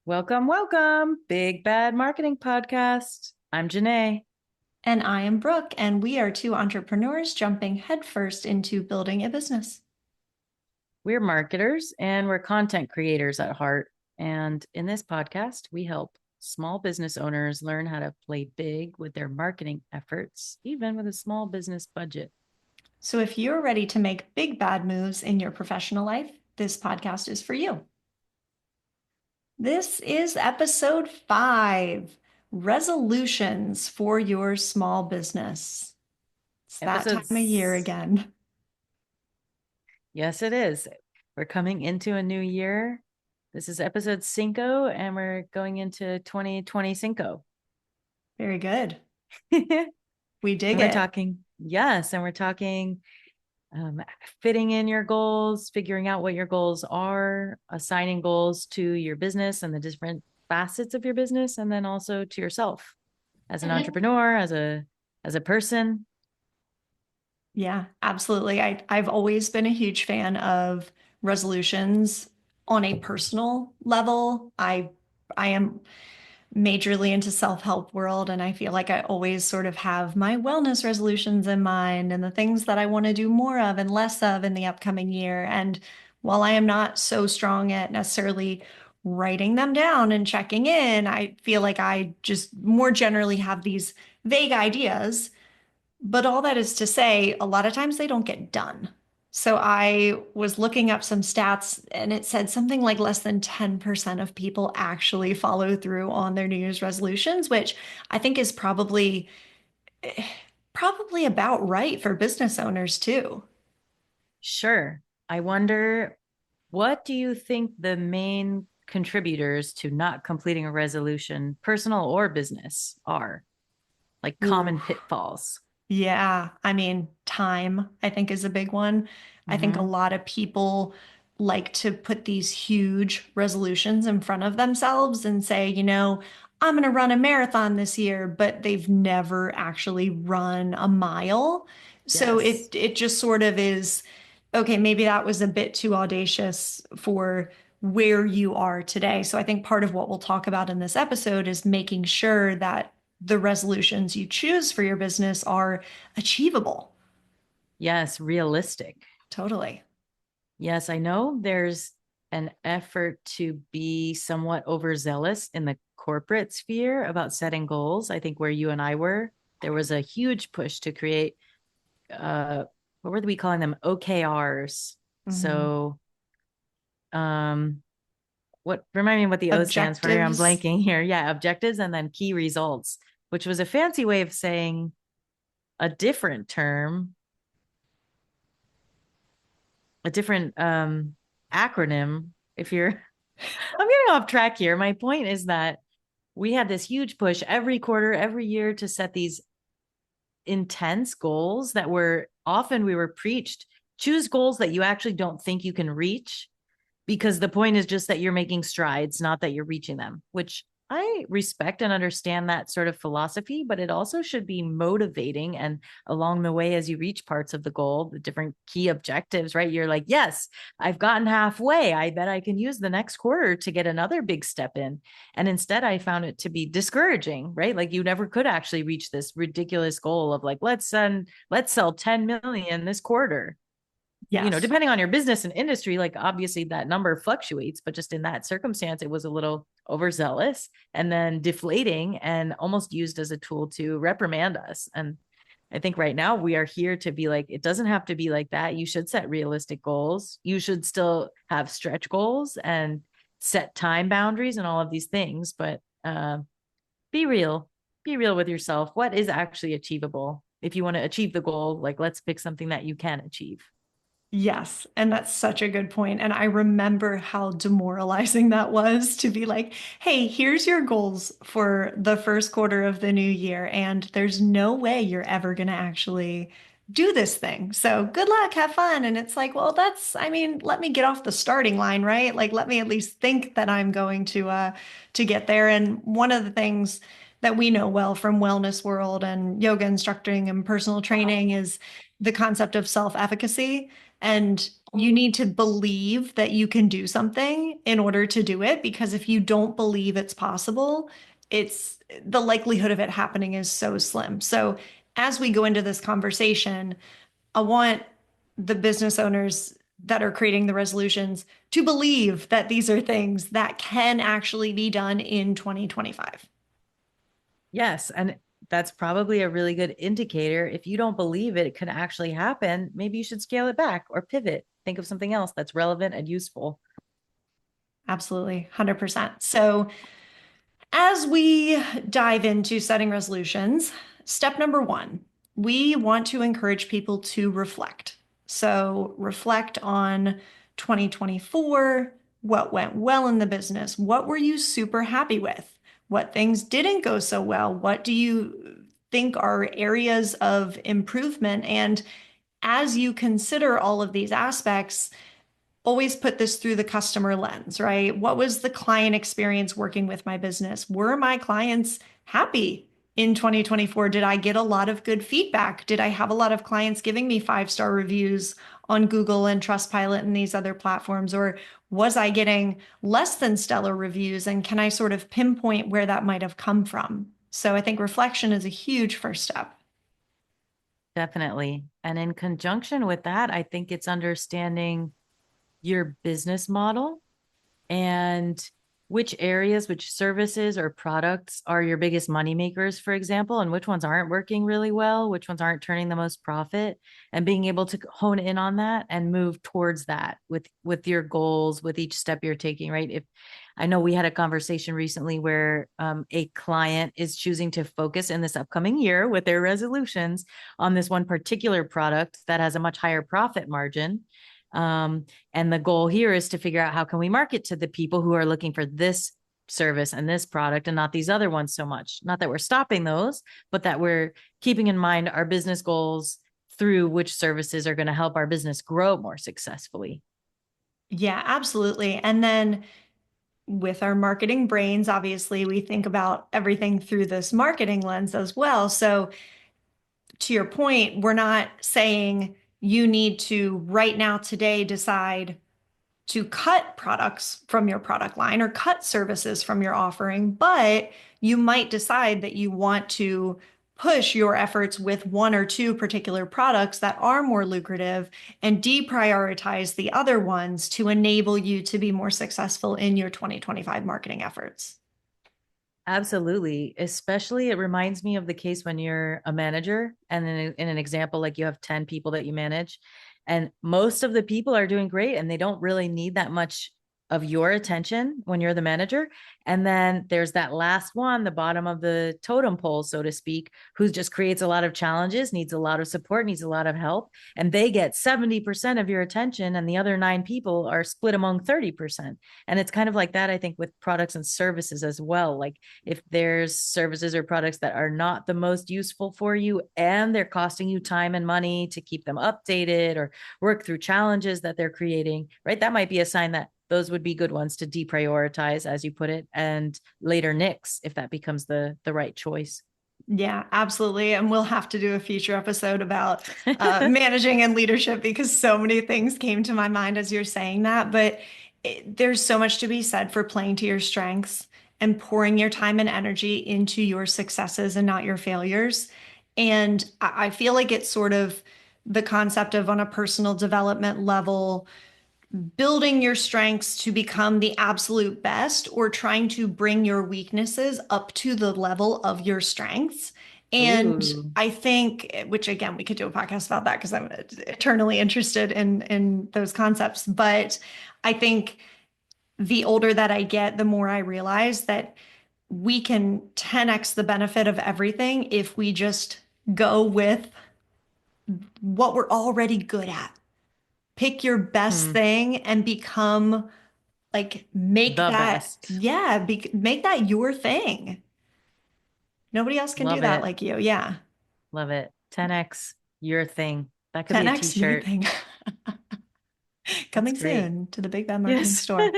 Welcome, welcome. Big Bad Marketing Podcast. I'm Janae. And I am Brooke, and we are two entrepreneurs jumping headfirst into building a business. We're marketers and we're content creators at heart. And in this podcast, we help small business owners learn how to play big with their marketing efforts, even with a small business budget. So if you're ready to make big bad moves in your professional life, this podcast is for you. This is episode 5, resolutions for your small business. It's that time of year Episodes. again. Yes, it is. We're coming into a new year. This is episode cinco, and we're going into 2020 cinco. Very good. And We dig we're it. talking, yes, and we're talking fitting in your goals, figuring out what your goals are, assigning goals to your business and the different facets of your business, and then also to yourself as an entrepreneur, as a person. Yeah, absolutely. I've always been a huge fan of resolutions on a personal level. I am majorly into self-help world, and I feel like I always sort of have my wellness resolutions in mind and the things that I want to do more of and less of in the upcoming year. And while I am not so strong at necessarily writing them down and checking in, I feel like I just more generally have these vague ideas, but all that is to say, a lot of times they don't get done. So I was looking up some stats and it said something like less than 10% of people actually follow through on their New Year's resolutions, which I think is probably about right for business owners too. Sure. I wonder, what do you think the main contributors to not completing a resolution, personal or business, are? Like Ooh. common pitfalls. Yeah, I mean, time, I think, is a big one. I think a Mm-hmm. lot of people like to put these huge resolutions in front of themselves and say, I'm going to run a marathon this year, but they've never actually run a mile. So Yes. it just sort of is, okay, maybe that was a bit too audacious for where you are today. So I think part of what we'll talk about in this episode is making sure that the resolutions you choose for your business are achievable. Yes, realistic. Totally. Yes, I know there's an effort to be somewhat overzealous in the corporate sphere about setting goals. I think where you and I were, there was a huge push to create what were we calling them? OKRs. Mhm. So what remind me what the O stands for here? I'm Objectives. blanking here. Yeah, objectives and then key results, which was a fancy way of saying a different term, a different acronym if you're I'm getting off track here. My point is that we had this huge push every quarter, every year to set these intense goals that were often we were preached. Choose goals that you actually don't think you can reach because the point is just that you're making strides, not that you're reaching them, which I respect and understand that sort of philosophy, but it also should be motivating. And along the way, as you reach parts of the goal, the different key objectives, right? You're like, yes, I've gotten halfway. I bet I can use the next quarter to get another big step in. And instead, I found it to be discouraging, right? Like you never could actually reach this ridiculous goal of like, let's sell 10 million this quarter, Yes. depending on your business and industry, like obviously that number fluctuates, but just in that circumstance, it was a little overzealous and then deflating and almost used as a tool to reprimand us. And I think right now we are here to be like, it doesn't have to be like that. You should set realistic goals. You should still have stretch goals and set time boundaries and all of these things, but be real, be real with yourself. What is actually achievable? If you want to achieve the goal, like let's pick something that you can achieve. Yes, and that's such a good point. And I remember how demoralizing that was to be like, hey, here's your goals for the first quarter of the new year, and there's no way you're ever going to actually do this thing. So good luck, have fun. And it's like, well, I mean, let me get off the starting line, right? Like, let me at least think that I'm going to get there. And one of the things that we know well from wellness world and yoga instructing and personal training is the concept of self-efficacy. And You need to believe that you can do something in order to do it, because if you don't believe it's possible, it's the likelihood of it happening is so slim. So as we go into this conversation, I want the business owners that are creating the resolutions to believe that these are things that can actually be done in 2025. Yes. And that's probably a really good indicator. If you don't believe it can actually happen, maybe you should scale it back or pivot. Think of something else that's relevant and useful. Absolutely, 100%. So as we dive into setting resolutions, step number one, we want to encourage people to reflect. So, reflect on 2024, what went well in the business, what were you super happy with, what things didn't go so well, what do you think are areas of improvement? And as you consider all of these aspects, always put this through the customer lens, right? What was the client experience working with my business? Were my clients happy in 2024? Did I get a lot of good feedback? Did I have a lot of clients giving me 5-star reviews on Google and Trustpilot and these other platforms? Or was I getting less than stellar reviews? And can I sort of pinpoint where that might have come from? So I think reflection is a huge first step. Definitely. And in conjunction with that, I think it's understanding your business model and which areas, which services or products are your biggest money makers, for example, and which ones aren't working really well, which ones aren't turning the most profit, and being able to hone in on that and move towards that with your goals, with each step you're taking, right? If I know we had a conversation recently where a client is choosing to focus in this upcoming year with their resolutions on this one particular product that has a much higher profit margin. And the goal here is to figure out how can we market to the people who are looking for this service and this product and not these other ones so much. Not that we're stopping those, but that we're keeping in mind our business goals through which services are going to help our business grow more successfully. Yeah, absolutely. And then with our marketing brains, obviously, we think about everything through this marketing lens as well. So, to your point, we're not saying you need to right now, today, decide to cut products from your product line or cut services from your offering, but you might decide that you want to push your efforts with one or two particular products that are more lucrative and deprioritize the other ones to enable you to be more successful in your 2025 marketing efforts. Absolutely. Especially, it reminds me of the case when you're a manager, and in an example, like you have 10 people that you manage, and most of the people are doing great and they don't really need that much of your attention when you're the manager. And then there's that last one, the bottom of the totem pole, so to speak, who just creates a lot of challenges, needs a lot of support, needs a lot of help. And they get 70% of your attention, and the other nine people are split among 30%. And it's kind of like that, I think, with products and services as well. Like, if there's services or products that are not the most useful for you and they're costing you time and money to keep them updated or work through challenges that they're creating, right? That might be a sign that those would be good ones to deprioritize, as you put it, and later nix if that becomes the right choice. Yeah, absolutely. And we'll have to do a future episode about managing and leadership, because so many things came to my mind as you're saying that. But there's so much to be said for playing to your strengths and pouring your time and energy into your successes and not your failures. And I feel like it's sort of the concept of, on a personal development level, building your strengths to become the absolute best, or trying to bring your weaknesses up to the level of your strengths. And Ooh. I think, which again, we could do a podcast about that because I'm eternally interested in those concepts. But I think the older that I get, the more I realize that we can 10x the benefit of everything if we just go with what we're already good at. Pick your best Hmm. thing and become, like, make The that, best. yeah, make that your thing. Nobody else can do Love that it. like you. Yeah. Love it. 10x your thing. That could be a 10x your t-shirt. thing. That's Coming great. soon to the Big Bad Marketing Yes. Store.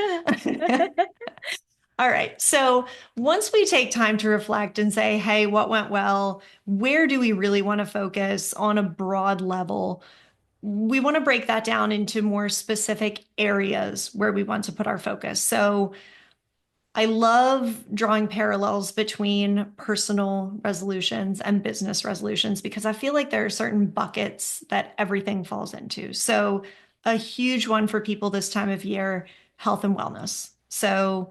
All right. So once we take time to reflect and say, hey, what went well? Where do we really want to focus on a broad level? we want to break that down into more specific areas where we want to put our focus. So I love drawing parallels between personal resolutions and business resolutions because I feel like there are certain buckets that everything falls into. So, a huge one for people this time of year, health and wellness. So,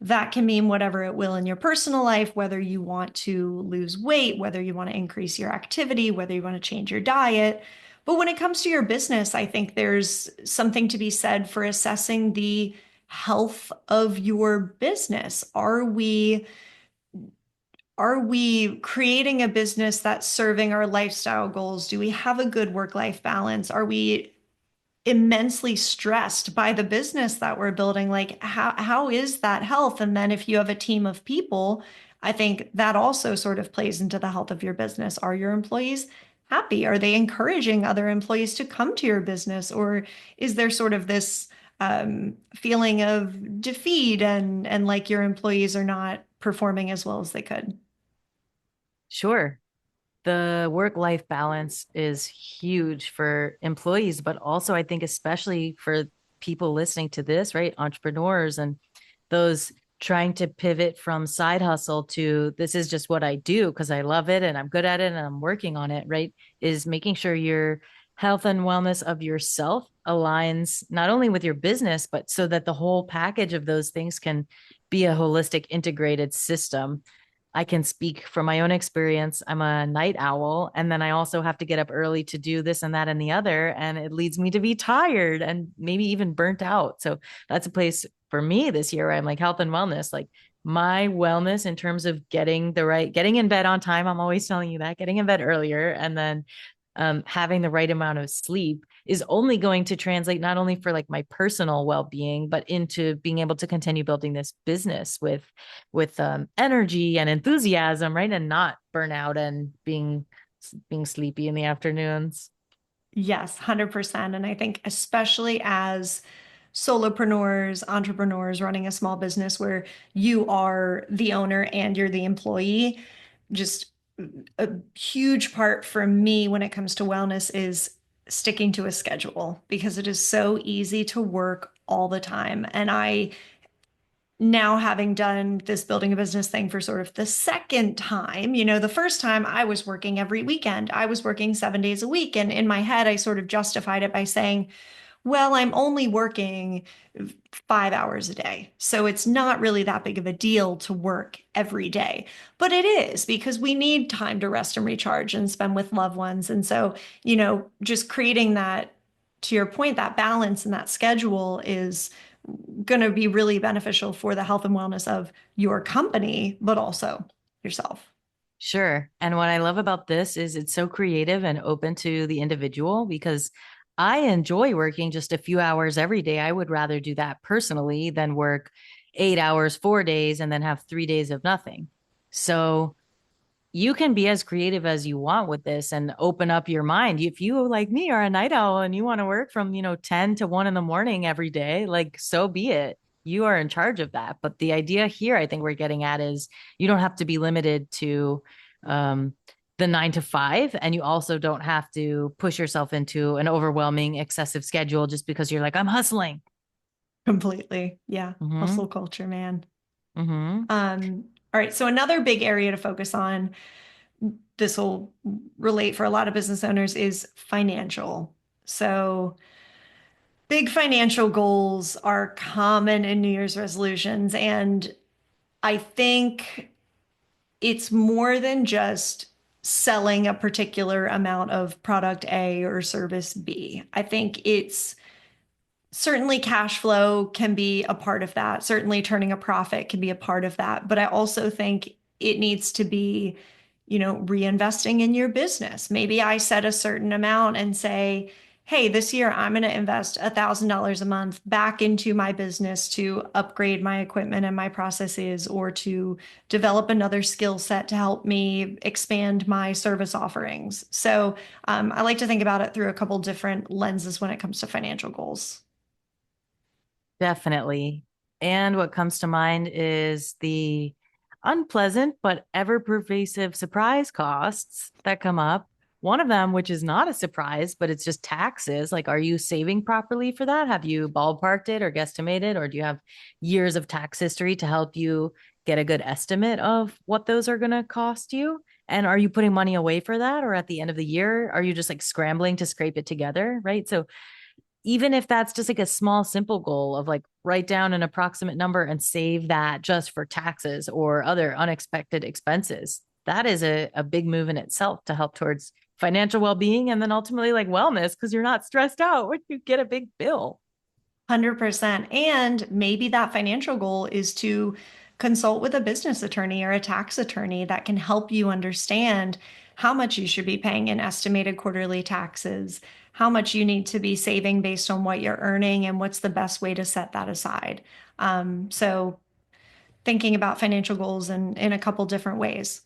that can mean whatever it will in your personal life, whether you want to lose weight, whether you want to increase your activity, whether you want to change your diet. But when it comes to your business, I think there's something to be said for assessing the health of your business. Are we creating a business that's serving our lifestyle goals? Do we have a good work-life balance? Are we immensely stressed by the business that we're building? Like how is that health? And then if you have a team of people, I think that also sort of plays into the health of your business. Are your employees happy? Are they encouraging other employees to come to your business? Or is there sort of this feeling of defeat and like your employees are not performing as well as they could? Sure. The work-life balance is huge for employees, but also I think especially for people listening to this, right? Entrepreneurs and those trying to pivot from side hustle to this is just what I do because I love it and I'm good at it and I'm working on it, right? Is making sure your health and wellness of yourself aligns not only with your business, but so that the whole package of those things can be a holistic, integrated system. I can speak from my own experience. I'm a night owl, and then I also have to get up early to do this and that and the other. And it leads me to be tired and maybe even burnt out. So that's a place for me this year where I'm like health and wellness, like my wellness in terms of getting in bed on time. I'm always telling you that, getting in bed earlier and then having the right amount of sleep is only going to translate not only for like my personal well-being but into being able to continue building this business with energy and enthusiasm, right, and not burn out and being sleepy in the afternoons. Yes, 100%. And I think especially as solopreneurs, entrepreneurs running a small business where you are the owner and you're the employee, just a huge part for me when it comes to wellness is sticking to a schedule because it is so easy to work all the time. And I now having done this building a business thing for sort of the second time, the first time I was working every weekend, I was working 7 days a week. And in my head, I sort of justified it by saying, well, I'm only working 5 hours a day. So it's not really that big of a deal to work every day. But it is because we need time to rest and recharge and spend with loved ones. And so, just creating that, to your point, that balance and that schedule is going to be really beneficial for the health and wellness of your company, but also yourself. Sure. And what I love about this is it's so creative and open to the individual because I enjoy working just a few hours every day. I would rather do that personally than work 8 hours, 4 days, and then have 3 days of nothing. So you can be as creative as you want with this and open up your mind. If you, like me, are a night owl and you want to work from, 10 to 1 in the morning every day, like so be it. You are in charge of that. But the idea here, I think we're getting at is you don't have to be limited to um, the 9 to 5. And you also don't have to push yourself into an overwhelming, excessive schedule just because you're like, I'm hustling. Completely. Yeah. Mm-hmm. Hustle culture, man. Mm-hmm. All right. So another big area to focus on, this will relate for a lot of business owners, is financial. So big financial goals are common in New Year's resolutions. And I think it's more than just selling a particular amount of product A or service B. I think it's certainly cash flow can be a part of that. Certainly turning a profit can be a part of that. But I also think it needs to be, reinvesting in your business. Maybe I set a certain amount and say, hey, this year I'm going to invest $1,000 a month back into my business to upgrade my equipment and my processes, or to develop another skill set to help me expand my service offerings. So I like to think about it through a couple different lenses when it comes to financial goals. Definitely. And what comes to mind is the unpleasant but ever pervasive surprise costs that come up. One of them, which is not a surprise, but it's just taxes. Like, are you saving properly for that? Have you ballparked it or guesstimated, or do you have years of tax history to help you get a good estimate of what those are going to cost you? And are you putting money away for that? Or at the end of the year, are you just like scrambling to scrape it together? Right. So even if that's just like a small, simple goal of like write down an approximate number and save that just for taxes or other unexpected expenses, that is a big move in itself to help towards financial well being and then ultimately like wellness because you're not stressed out when you get a big bill. 100%. And maybe that financial goal is to consult with a business attorney or a tax attorney that can help you understand how much you should be paying in estimated quarterly taxes, how much you need to be saving based on what you're earning, and what's the best way to set that aside. So thinking about financial goals in a couple different ways.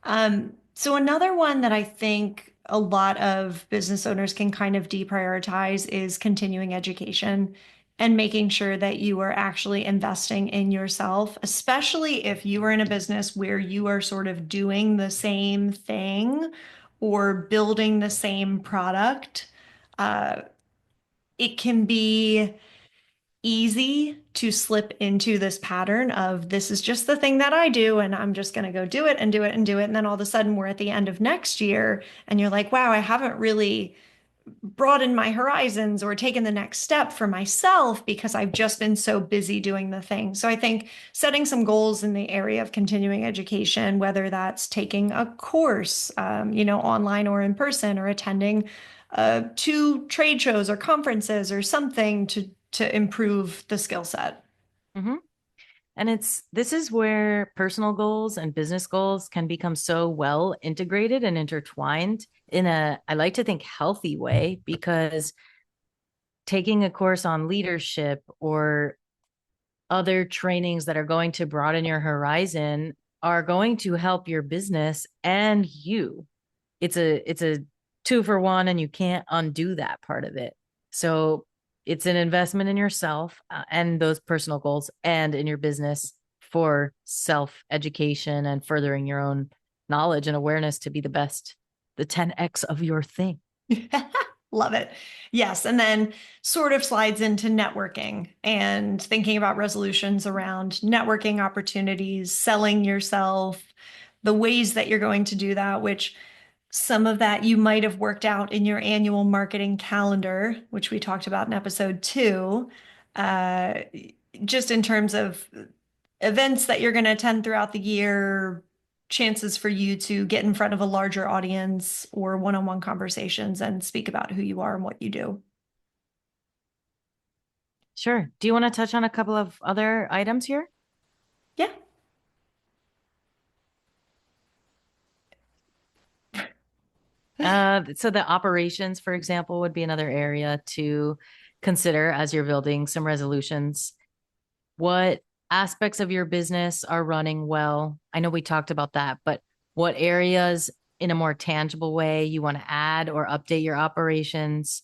So another one that I think a lot of business owners can kind of deprioritize is continuing education and making sure that you are actually investing in yourself, especially if you are in a business where you are sort of doing the same thing or building the same product. Uh, it can be easy to slip into this pattern of this is just the thing that I do and I'm just going to go do it and do it and do it. And then all of a sudden we're at the end of next year and you're like, wow, I haven't really broadened my horizons or taken the next step for myself because I've just been so busy doing the thing. So I think setting some goals in the area of continuing education, whether that's taking a course, online or in person, or attending two trade shows or conferences or something to improve the skill set. Mm-hmm. And this is where personal goals and business goals can become so well integrated and intertwined in I like to think, healthy way, because taking a course on leadership or other trainings that are going to broaden your horizon are going to help your business and you. It's a two for one and you can't undo that part of it. So it's an investment in yourself and those personal goals and in your business for self education and furthering your own knowledge and awareness to be the best, the 10x of your thing. Love it. Yes. And then sort of slides into networking and thinking about resolutions around networking opportunities, selling yourself, the ways that you're going to do that, which some of that you might have worked out in your annual marketing calendar, which we talked about in episode 2, uh, just in terms of events that you're going to attend throughout the year, chances for you to get in front of a larger audience or one-on-one conversations and speak about who you are and what you do. Sure. Do you want to touch on a couple of other items here? Yeah. So the operations, for example, would be another area to consider as you're building some resolutions. What aspects of your business are running well? I know we talked about that, but what areas in a more tangible way you want to add or update your operations?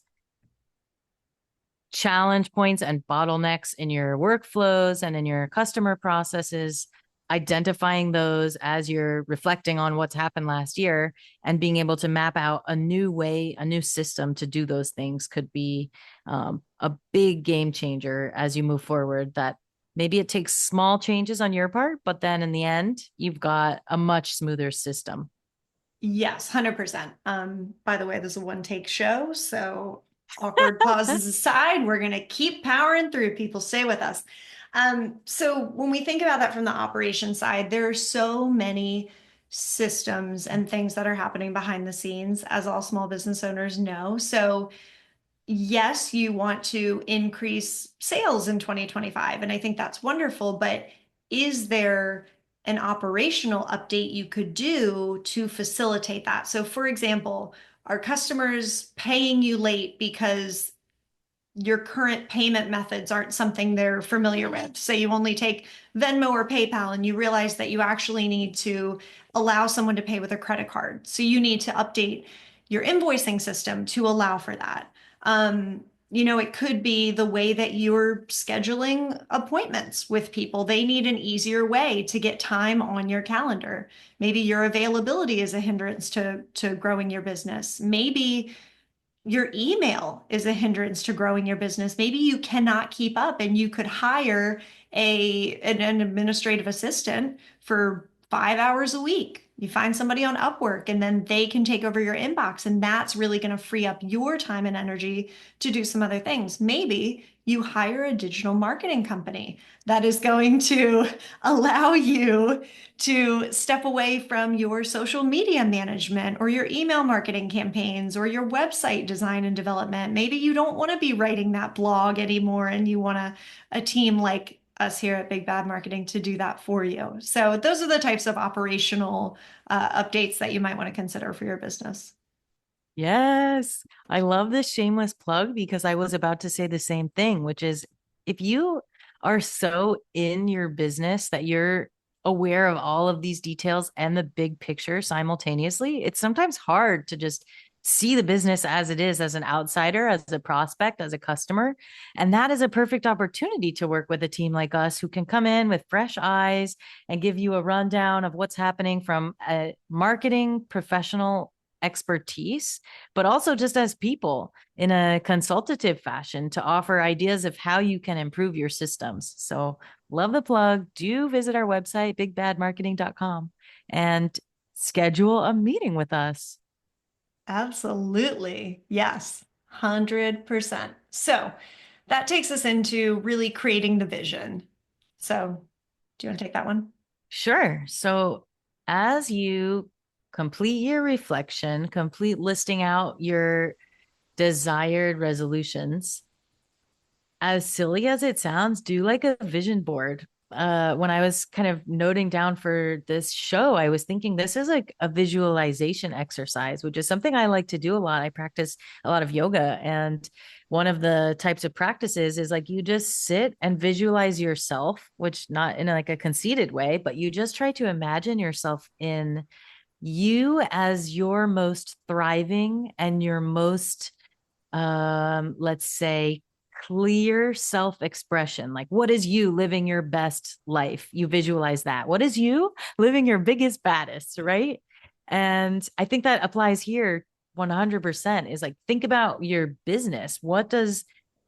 Challenge points and bottlenecks in your workflows and in your customer processes, identifying those as you're reflecting on what's happened last year and being able to map out a new way, a new system to do those things could be a big game changer as you move forward. That maybe it takes small changes on your part, but then in the end, you've got a much smoother system. Yes, 100%. By the way, this is a one take show, so awkward pauses aside, we're going to keep powering through. People, stay with us. So when we think about that from the operation side, there are so many systems and things that are happening behind the scenes, as all small business owners know. So yes, you want to increase sales in 2025, and I think that's wonderful, but is there an operational update you could do to facilitate that? So, for example, are customers paying you late because your current payment methods aren't something they're familiar with? Say you only take Venmo or PayPal and you realize that you actually need to allow someone to pay with a credit card. So you need to update your invoicing system to allow for that. it could be the way that you're scheduling appointments with people. They need an easier way to get time on your calendar. Maybe your availability is a hindrance to growing your business. Maybe your email is a hindrance to growing your business. Maybe you cannot keep up and you could hire an administrative assistant for 5 hours a week. You find somebody on Upwork and then they can take over your inbox, and that's really going to free up your time and energy to do some other things. Maybe you hire a digital marketing company that is going to allow you to step away from your social media management or your email marketing campaigns or your website design and development. Maybe you don't want to be writing that blog anymore and you want a team like us here at Big Bad Marketing to do that for you. So those are the types of operational updates that you might want to consider for your business. Yes, I love this shameless plug because I was about to say the same thing, which is if you are so in your business that you're aware of all of these details and the big picture simultaneously, it's sometimes hard to just see the business as it is, as an outsider, as a prospect, as a customer. And that is a perfect opportunity to work with a team like us who can come in with fresh eyes and give you a rundown of what's happening from a marketing professional expertise, but also just as people in a consultative fashion to offer ideas of how you can improve your systems. So, love the plug. Do visit our website, bigbadmarketing.com, and schedule a meeting with us. Absolutely. Yes, 100%. So that takes us into really creating the vision. So, do you want to take that one? Sure. So, as you complete your reflection, complete listing out your desired resolutions, as silly as it sounds, do like a vision board. When I was kind of noting down for this show, I was thinking this is like a visualization exercise, which is something I like to do a lot. I practice a lot of yoga, and one of the types of practices is like you just sit and visualize yourself, which not in like a conceited way, but you just try to imagine yourself in you as your most thriving and your most let's say clear self-expression. Like what is you living your best life? You visualize that. What is you living your biggest baddest, right? And I think that applies here 100%. Is like think about your business. What does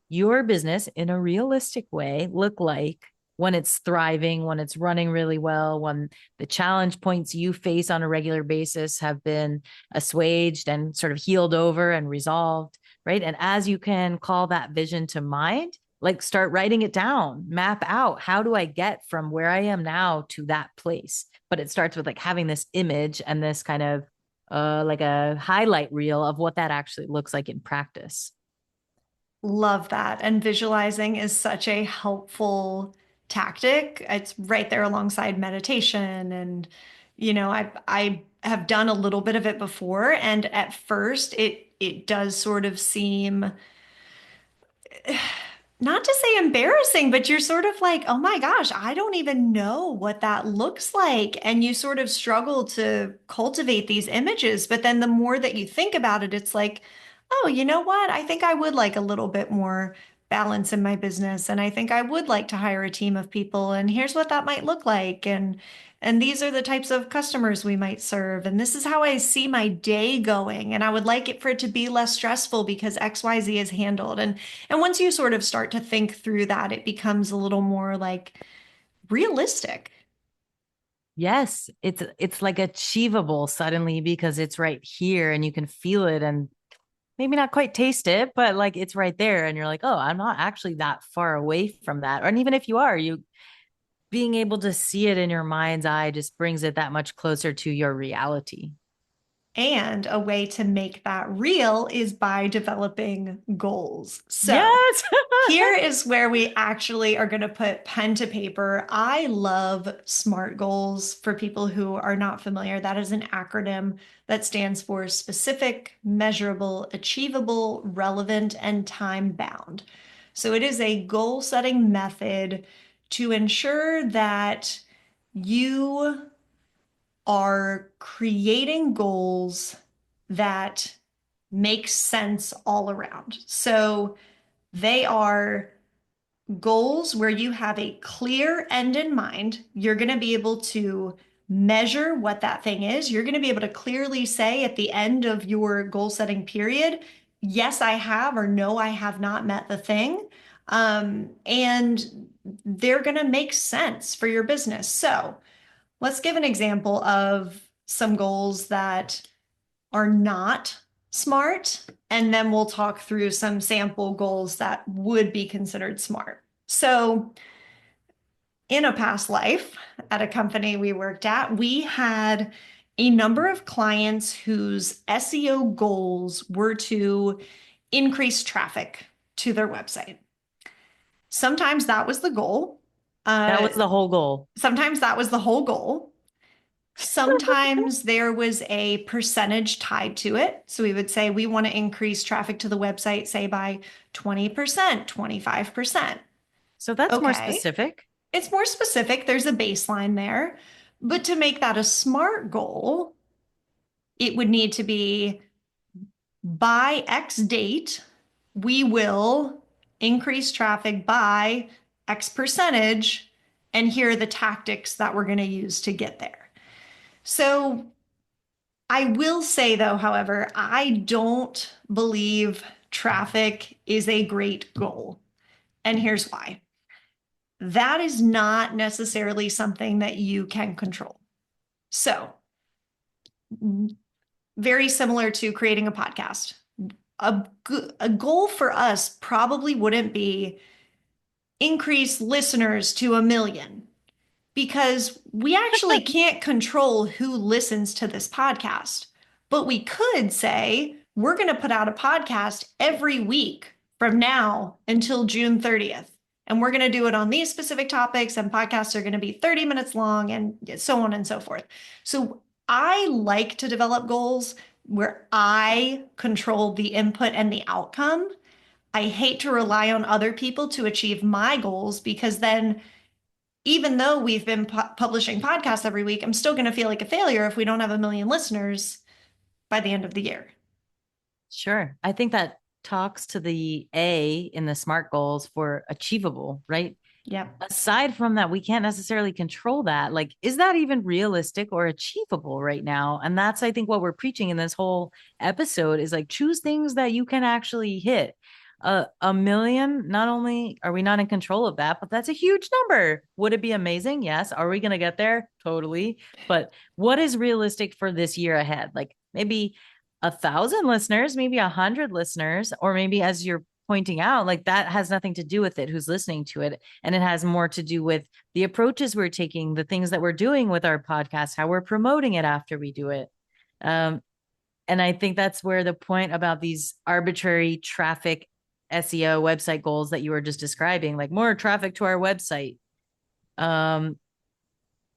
your business in a realistic way look like when it's thriving, when it's running really well, when the challenge points you face on a regular basis have been assuaged and sort of healed over and resolved, right? And as you can call that vision to mind, like start writing it down, map out how do I get from where I am now to that place. But it starts with like having this image and this kind of like a highlight reel of what that actually looks like in practice. Love that. And visualizing is such a helpful tactic. It's right there alongside meditation. And, I have done a little bit of it before. And at first it does sort of seem not to say embarrassing, but you're sort of like, oh my gosh, I don't even know what that looks like. And you sort of struggle to cultivate these images. But then the more that you think about it, it's like, oh, you know what? I think I would like a little bit more balance in my business. And I think I would like to hire a team of people. And here's what that might look like. And these are the types of customers we might serve. And this is how I see my day going. And I would like it for it to be less stressful because XYZ is handled. And once you sort of start to think through that, it becomes a little more like realistic. Yes, it's like achievable suddenly because it's right here and you can feel it and maybe not quite taste it, but like it's right there and you're like, "Oh, I'm not actually that far away from that." And even if you are, you being able to see it in your mind's eye just brings it that much closer to your reality. And a way to make that real is by developing goals. So Yes. here is where we actually are going to put pen to paper. I love SMART goals for people who are not familiar. That is an acronym that stands for specific, measurable, achievable, relevant, and time bound. So it is a goal setting method to ensure that you are creating goals that make sense all around. So They are goals where you have a clear end in mind. You're going to be able to measure what that thing is. You're going to be able to clearly say at the end of your goal setting period, yes, I have, or no, I have not met the thing. And they're going to make sense for your business. So let's give an example of some goals that are not smart, and then we'll talk through some sample goals that would be considered smart. So, in a past life at a company we worked at, we had a number of clients whose SEO goals were to increase traffic to their website. Sometimes that was the goal. That Uh, was the whole goal. Sometimes that was the whole goal. Sometimes there was a percentage tied to it. So we would say we want to increase traffic to the website, say by 20%, 25%. So that's more Okay. specific. It's more specific. There's a baseline there. But to make that a SMART goal, it would need to be by X date, we will increase traffic by X percentage. And here are the tactics that we're going to use to get there. So I will say, though, however, I don't believe traffic is a great goal. And here's why. That is not necessarily something that you can control. So, very similar to creating a podcast. A goal for us probably wouldn't be increase listeners to 1 million, because we actually can't control who listens to this podcast. But we could say, we're going to put out a podcast every week from now until June 30th. And we're going to do it on these specific topics, and podcasts are going to be 30 minutes long, and so on and so forth. So I like to develop goals where I control the input and the outcome. I hate to rely on other people to achieve my goals, because then even though we've been publishing podcasts every week, I'm still going to feel like a failure if we don't have 1 million listeners by the end of the year. Sure. I think that talks to the A in the SMART goals for achievable, right? Yeah. Aside from that, we can't necessarily control that. Like, is that even realistic or achievable right now? And that's, I think, what we're preaching in this whole episode is like choose things that you can actually hit. 1 million, not only are we not in control of that, but that's a huge number. Would it be amazing? Yes. Are we going to get there? Totally. But what is realistic for this year ahead? Like maybe 1,000 listeners, maybe 100 listeners, or maybe as you're pointing out, like that has nothing to do with it, who's listening to it. And it has more to do with the approaches we're taking, the things that we're doing with our podcast, how we're promoting it after we do it. Um, and I think that's where the point about these arbitrary traffic SEO website goals that you were just describing, like more traffic to our website. Um,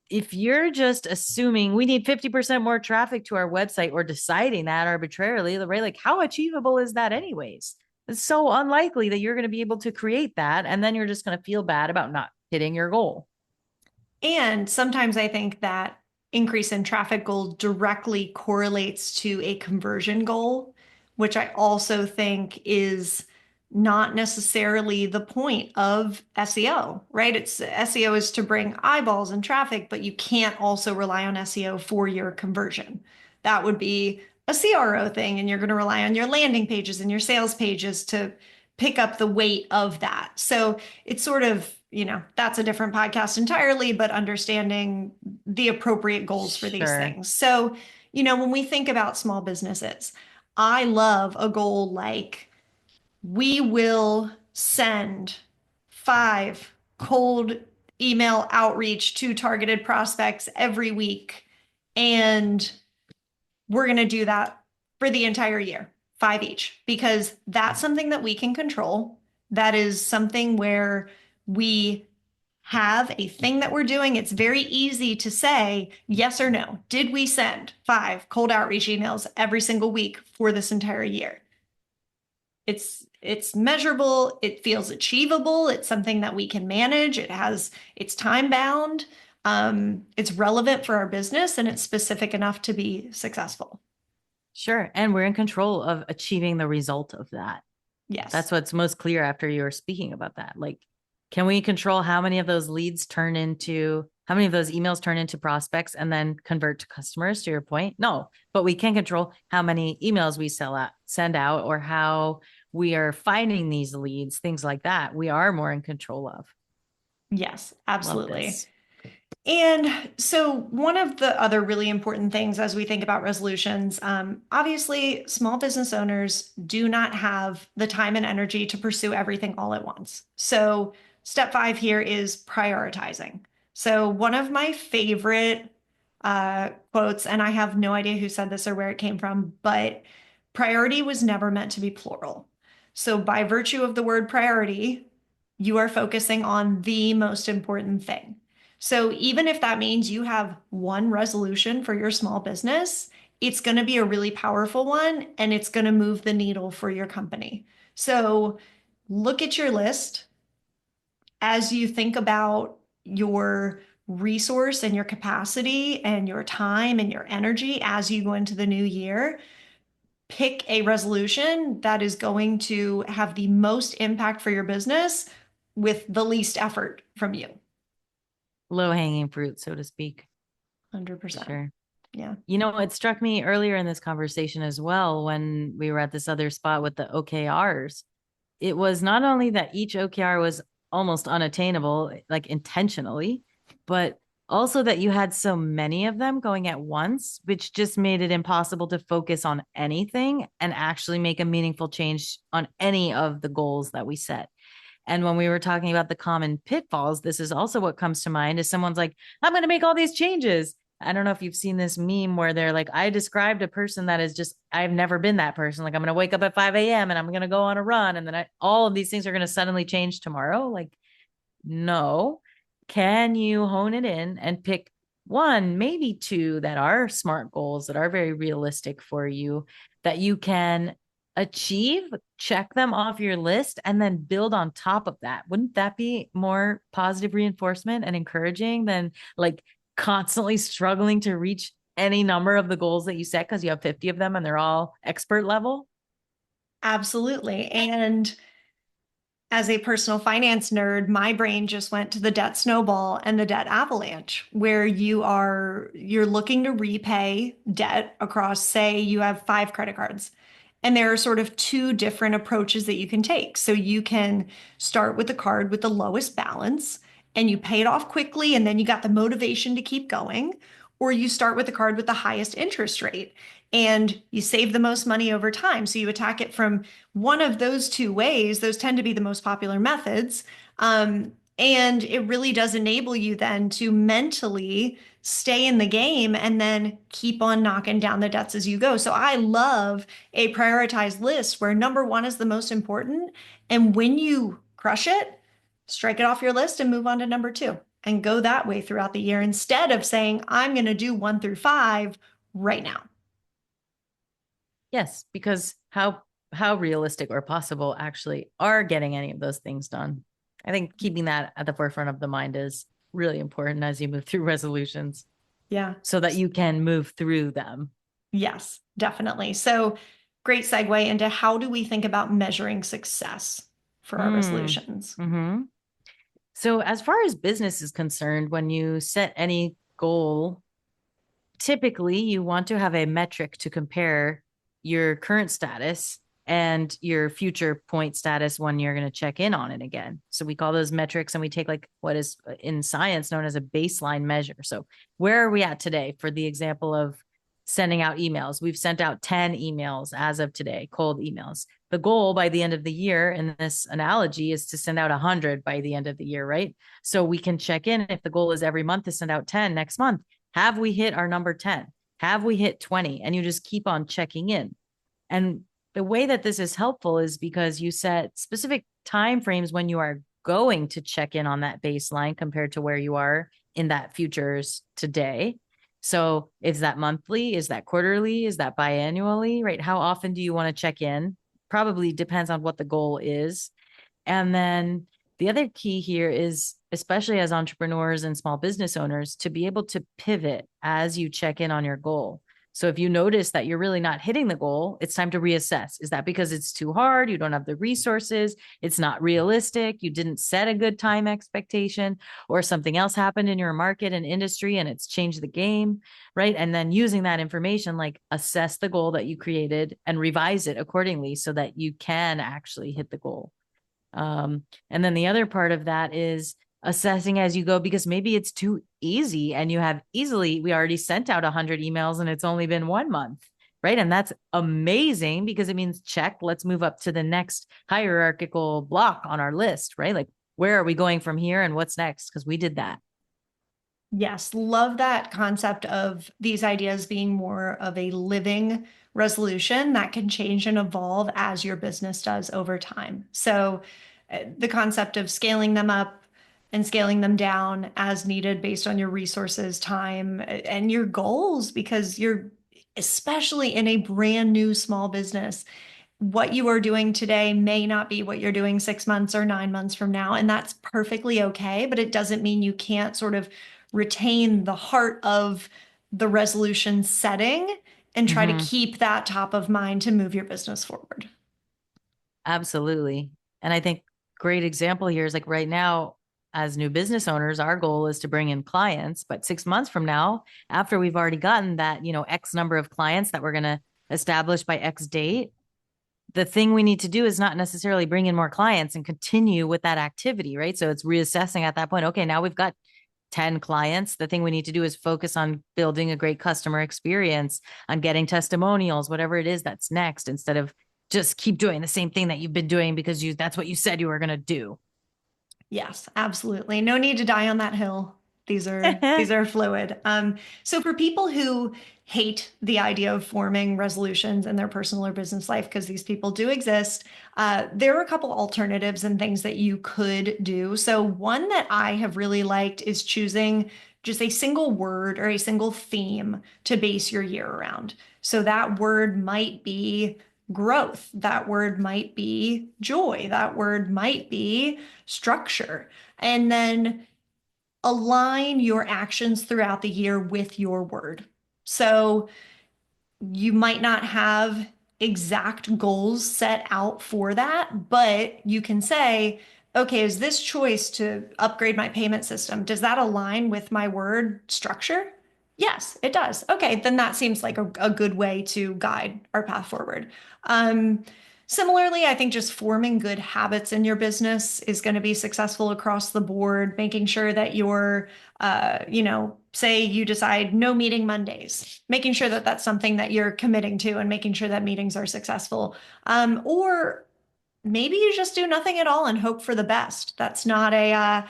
if you're just assuming we need 50% more traffic to our website or deciding that arbitrarily, right? Like, how achievable is that, anyways? It's so unlikely that you're going to be able to create that. And then you're just going to feel bad about not hitting your goal. And sometimes I think that increase in traffic goal directly correlates to a conversion goal, which I also think is not necessarily the point of SEO, right? It's SEO is to bring eyeballs and traffic, but you can't also rely on SEO for your conversion. That would be a CRO thing, and you're going to rely on your landing pages and your sales pages to pick up the weight of that. So it's sort of, that's a different podcast entirely, but understanding the appropriate goals for these Sure. things. So, when we think about small businesses, I love a goal like we will send 5 cold email outreach to targeted prospects every week. And we're going to do that for the entire year, 5 each, because that's something that we can control. That is something where we have a thing that we're doing. It's very easy to say yes or no. Did we send 5 cold outreach emails every single week for this entire year? It's measurable, it feels achievable, it's something that we can manage, it's time bound, it's relevant for our business, and it's specific enough to be successful. Sure. And we're in control of achieving the result of that. Yes. That's what's most clear after you were speaking about that. Like, can we control how many of those leads turn into, how many of those emails turn into prospects and then convert to customers, to your point? No, but we can control how many emails we send out, or how we are finding these leads, things like that. We are more in control of. Yes, Love absolutely. this. And so, one of the other really important things as we think about resolutions, obviously, small business owners do not have the time and energy to pursue everything all at once. So, step five here is prioritizing. So, one of my favorite quotes, and I have no idea who said this or where it came from, but priority was never meant to be plural. So, by virtue of the word priority, you are focusing on the most important thing. So even if that means you have one resolution for your small business, it's going to be a really powerful one and it's going to move the needle for your company. So look at your list as you think about your resource and your capacity and your time and your energy as you go into the new year. Pick a resolution that is going to have the most impact for your business with the least effort from you. Low hanging fruit, so to speak. For 100%. sure. Yeah. You know, it struck me earlier in this conversation as well when we were at this other spot with the OKRs. It was not only that each OKR was almost unattainable, like intentionally, but also that you had so many of them going at once, which just made it impossible to focus on anything and actually make a meaningful change on any of the goals that we set. And when we were talking about the common pitfalls, this is also what comes to mind is someone's like, I'm going to make all these changes. I don't know if you've seen this meme where they're like, I described a person that is just, I've never been that person. Like, I'm going to wake up at 5 a.m. and I'm going to go on a run. And then all of these things are going to suddenly change tomorrow. Like, no. Can you hone it in and pick one, maybe two that are smart goals that are very realistic for you that you can achieve, check them off your list, and then build on top of that? Wouldn't that be more positive reinforcement and encouraging than like constantly struggling to reach any number of the goals that you set because you have 50 of them and they're all expert level? Absolutely. And as a personal finance nerd, my brain just went to the debt snowball and the debt avalanche, where you're looking to repay debt across, say, you have five credit cards. And there are sort of two different approaches that you can take. So you can start with the card with the lowest balance and you pay it off quickly, and then you got the motivation to keep going. Or you start with the card with the highest interest rate and you save the most money over time. So you attack it from one of those two ways. Those tend to be the most popular methods. And it really does enable you then to mentally stay in the game and then keep on knocking down the debts as you go. So I love a prioritized list where number one is the most important. And when you crush it, strike it off your list and move on to number two and go that way throughout the year instead of saying, I'm going to do one through five right now. Yes, because how realistic or possible actually are getting any of those things done. I think keeping that at the forefront of the mind is really important as you move through resolutions Yeah. so that you can move through them. Yes, definitely. So, great segue into how do we think about measuring success for our Mm. resolutions? Hmm. So as far as business is concerned, when you set any goal, typically you want to have a metric to compare your current status and your future point status when you're going to check in on it again. So we call those metrics, and we take like what is in science known as a baseline measure. So where are we at today? For the example of sending out emails, we've sent out 10 emails as of today, cold emails. The goal by the end of the year in this analogy is to send out 100 by the end of the year, right? So we can check in if the goal is every month to send out 10 next month. Have we hit our number 10? Have we hit 20? And you just keep on checking in. And the way that this is helpful is because you set specific time frames when you are going to check in on that baseline compared to where you are in that futures today. So is that monthly? Is that quarterly? Is that biannually? Right? How often do you want to check in? Probably depends on what the goal is. And then the other key here is, especially as entrepreneurs and small business owners, to be able to pivot as you check in on your goal. So if you notice that you're really not hitting the goal, it's time to reassess. Is that because it's too hard? You don't have the resources? It's not realistic? You didn't set a good time expectation, or something else happened in your market and industry and it's changed the game, right? And then using that information, like assess the goal that you created and revise it accordingly so that you can actually hit the goal. And then the other part of that is assessing as you go, because maybe it's too easy and you have easily, we already sent out 100 emails and it's only been 1 month, right? And that's amazing because it means check, let's move up to the next hierarchical block on our list, right? Like, where are we going from here and what's next? Because we did that. Yes, love that concept of these ideas being more of a living resolution that can change and evolve as your business does over time. So, the concept of scaling them up and scaling them down as needed based on your resources, time, and your goals, because you're especially in a brand new small business, what you are doing today may not be what you're doing 6 months or 9 months from now. And that's perfectly okay. But it doesn't mean you can't sort of retain the heart of the resolution setting and try to Mm-hmm. keep that top of mind to move your business forward. Absolutely. And I think great example here is like right now, as new business owners, our goal is to bring in clients. But 6 months from now, after we've already gotten that, X number of clients that we're going to establish by X date, the thing we need to do is not necessarily bring in more clients and continue with that activity, right? So it's reassessing at that point. Okay, now we've got 10 clients. The thing we need to do is focus on building a great customer experience, on getting testimonials, whatever it is that's next, instead of just keep doing the same thing that you've been doing because that's what you said you were going to do. Yes, absolutely. No need to die on that hill. These are fluid. So for people who hate the idea of forming resolutions in their personal or business life, because these people do exist, there are a couple alternatives and things that you could do. So one that I have really liked is choosing just a single word or a single theme to base your year around. So that word might be growth. That word might be joy. That word might be structure. And then align your actions throughout the year with your word. So you might not have exact goals set out for that, but you can say, okay, is this choice to upgrade my payment system, does that align with my word structure? Yes, it does. Okay, then that seems like a good way to guide our path forward. Um, Similarly, I think just forming good habits in your business is going to be successful across the board, making sure that you're say you decide no meeting Mondays, making sure that that's something that you're committing to and making sure that meetings are successful. Or maybe you just do nothing at all and hope for the best. That's not a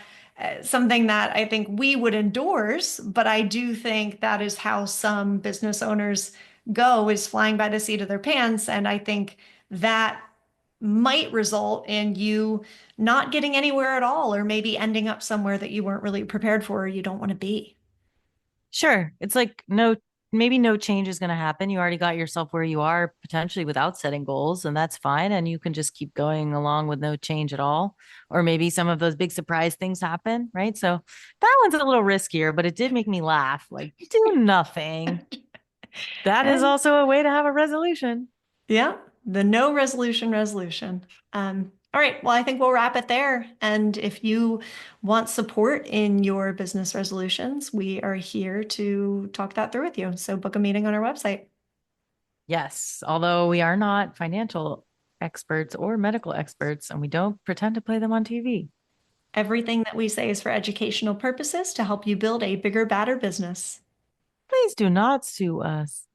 something that I think we would endorse, but I do think that is how some business owners go, is flying by the seat of their pants. And I think that might result in you not getting anywhere at all, or maybe ending up somewhere that you weren't really prepared for or you don't want to be. Sure. It's like maybe no change is going to happen. You already got yourself where you are potentially without setting goals, and that's fine. And you can just keep going along with no change at all. Or maybe some of those big surprise things happen, right? So that one's a little riskier, but it did make me laugh. Like, do nothing. That is And also a way to have a resolution. yeah, the no resolution. All right, well, I think we'll wrap it there. And if you want support in your business resolutions, we are here to talk that through with you. So book a meeting on our website. Yes. Although we are not financial experts or medical experts, and we don't pretend to play them on TV. Everything that we say is for educational purposes to help you build a bigger, badder business. Please do not sue us.